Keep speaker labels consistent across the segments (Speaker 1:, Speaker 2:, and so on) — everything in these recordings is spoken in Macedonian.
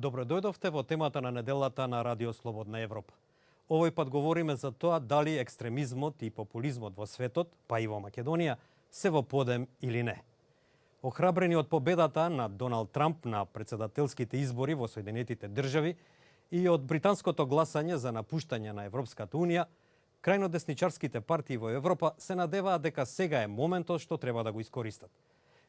Speaker 1: Добро дојдовте во темата на неделата на Радио Слободна Европа. Овој пат говориме за тоа дали екстремизмот и популизмот во светот, па и во Македонија, се во подем или не. Охрабрени од победата на Доналд Трамп на председателските избори во Соединетите држави и од британското гласање за напуштање на Европската унија, крајно десничарските партии во Европа се надеваат дека сега е моментот што треба да го искористат.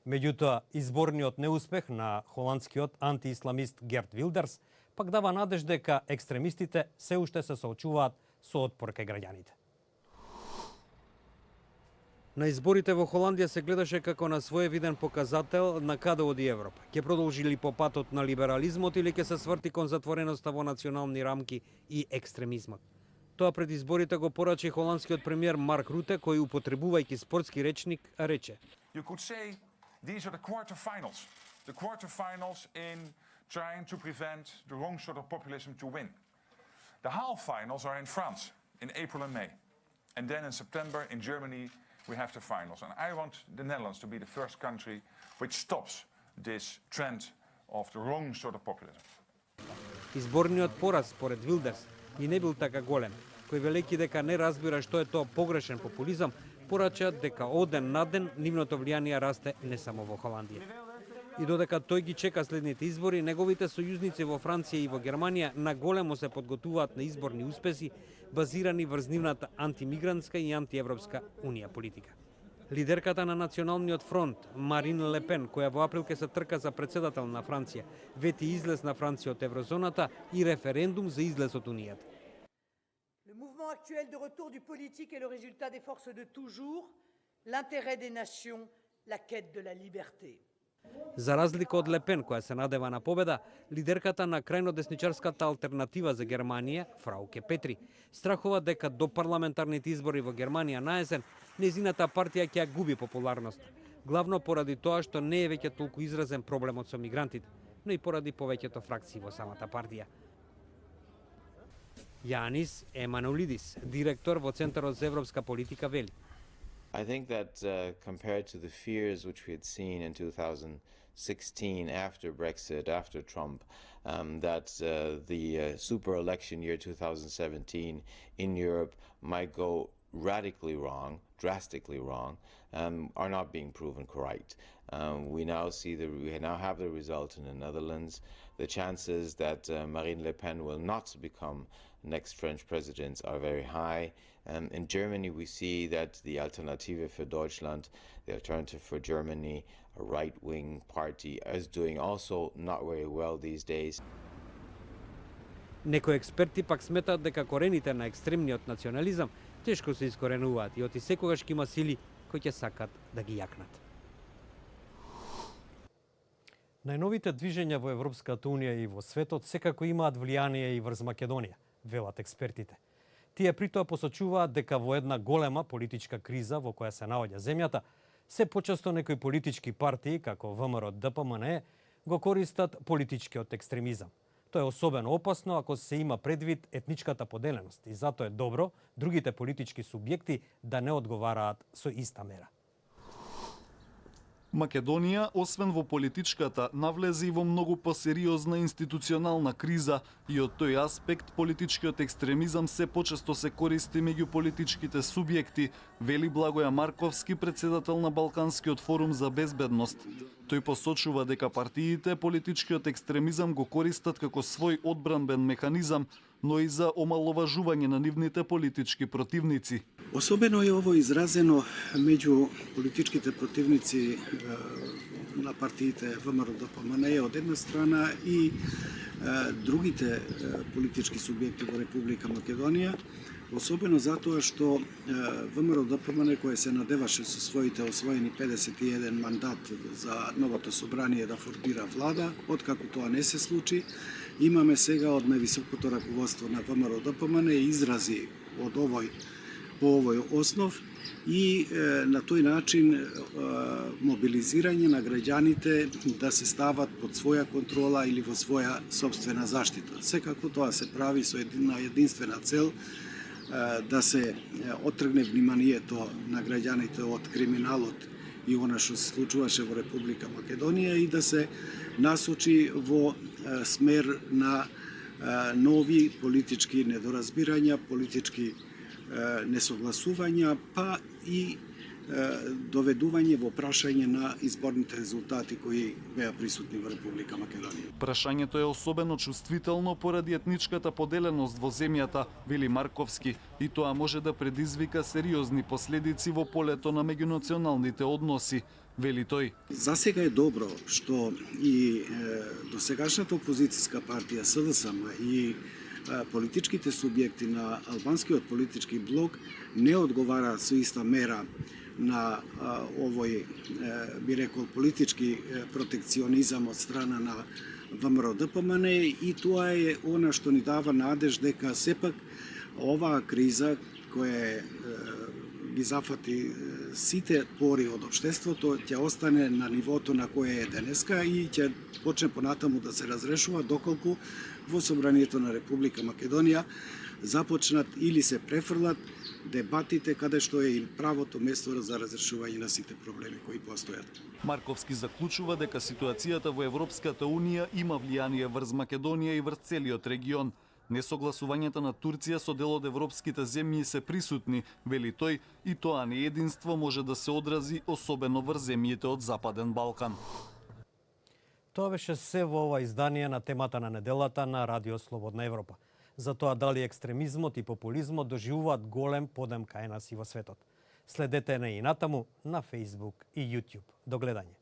Speaker 1: Меѓутоа, изборниот неуспех на холандскиот антиисламист Герт Вилдерс пак дава надеж дека екстремистите се уште се соочуваат со отпор кај граѓаните. На изборите во Холандија се гледаше како на своевиден показател на каде оди Европа. Ќе продолжи ли по патот на либерализмот или ќе се сврти кон затвореноста во национални рамки и екстремизмот? Тоа пред изборите го порачи холандскиот премиер Марк Руте, кој употребувајќи спортски речник рече:
Speaker 2: These are the quarterfinals. The quarterfinals in trying to prevent the wrong sort of populism to win. The half finals are in France in April and May. And then in September in Germany we have the finals. And I want the Netherlands to be the first country which stops this trend of the wrong sort of populism.
Speaker 1: Изборниот пораз според Вилдерс и не бил така голем, кој велејќи дека не разбира што е тоа погрешен популизам, порача дека од ден на ден нивното влијание расте не само во Холандија. И додека тој ги чека следните избори, неговите сојузници во Франција и во Германија наголемо се подготвуваат на изборни успеси базирани врз нивната антимигрантска и антиевропска унија политика. Лидерката на Националниот фронт, Марин Ле Пен, која во април ќе се трка за председател на Франција, вети излез на Франција од еврозоната и референдум за излез од унијата.
Speaker 3: Le mouvement actuel de retour du politique est le résultat des forces de toujours, l'intérêt des nations, la quête de la liberté.
Speaker 1: За разлика од Лепен, која се надева на победа, лидерката на крајно десничарската алтернатива за Германија, Фрауке Петри, страхува дека до парламентарните избори во Германија на есен, незината партија ќе губи популарност. Главно поради тоа што не е веќе толку изразен проблемот со мигрантите, но и поради повеќето фракции во самата партија. Јанис Еманулидис, директор во Центарот за европска политика, вели:
Speaker 4: I think that compared to the fears which we had seen in 2016 after Brexit, after Trump, that the super election year 2017 in Europe might go radically wrong, drastically wrong, are not being proven correct. We now have the result in the Netherlands. The chances that Marine Le Pen will not become next French president are very high. In Germany, we see that the Alternative für Deutschland, the Alternative for Germany, a right-wing party, is doing also not very well these days.
Speaker 1: Некои експерти пак сметаат дека корените на екстремниот национализам тешко се искоренуваат и оти секогаш ќе има сили кои ќе сакат да ги јакнат. Најновите движења во Европската унија и во светот секако имаат влијание и врз Македонија, велат експертите. Тие притоа посочуваат дека во една голема политичка криза во која се наоѓа земјата, се почесто некои политички партии, како ВМРО ДПМНЕ, го користат политичкиот екстремизам. Тоа е особено опасно ако се има предвид етничката поделеност и затоа е добро другите политички субјекти да не одговараат со иста мера.
Speaker 5: Македонија, освен во политичката, навлезе и во многу посериозна институционална криза и од тој аспект политичкиот екстремизам се почесто се користи меѓу политичките субјекти, вели Благоја Марковски, председател на Балканскиот форум за безбедност. Тој посочува дека партиите политичкиот екстремизам го користат како свој одбранбен механизам, но и за омаловажување на нивните политички противници.
Speaker 6: Особено е ово изразено меѓу политичките противници на партиите ВМРО ДПМНЕ од една страна и другите политички субјекти во Република Македонија, особено затоа што ВМРО ДПМНЕ, кој се надеваше со своите освоени 51 мандат за новото собрание да формира влада, откако тоа не се случи, имаме сега од највисокото раководство на ВМРО ДПМНЕ изрази по овој основ и на тој начин мобилизирање на граѓаните да се стават под своја контрола или во своја собствена заштита. Секако тоа се прави со една единствена цел да се оттргне вниманието на граѓаните од криминалот и она што се случуваше во Република Македонија и да се насочи во smer na novi politički nedorazbiranja, politički nesoglасувања, па и доведување во прашање на изборните резултати кои беа присутни во Република Македонија.
Speaker 5: Прашањето е особено чувствително поради етничката поделеност во земјата, вели Марковски, и тоа може да предизвика сериозни последици во полето на меѓунационалните односи, вели тој.
Speaker 6: За сега е добро што и досегашната опозицијска партија СДСМ и политичките субјекти на албанскиот политички блок не одговараат со иста мера на овој, би рекол, политички протекционизам од страна на ВМРО-ДПМН и тоа е она што ни дава надеж дека сепак оваа криза која ги зафати сите пори од општеството ќе остане на нивото на кое е денеска и ќе почне понатаму да се разрешува доколку во Собранието на Република Македонија започнат или се префрлат дебатите каде што е и правото место за разрешување на сите проблеми кои постојат.
Speaker 5: Марковски заклучува дека ситуацијата во Европската Унија има влијание врз Македонија и врз целиот регион. Несогласувањата на Турција со дел од европските земји се присутни, вели тој, и тоа неединство може да се одрази особено врз земјите од Западен Балкан.
Speaker 1: Тоа беше се во ова издание на темата на неделата на Радио Слободна Европа. За тоа дали екстремизмот и популизмот доживуваат голем подем кај нас и во светот. Следете не и натаму на Facebook и YouTube. До гледање.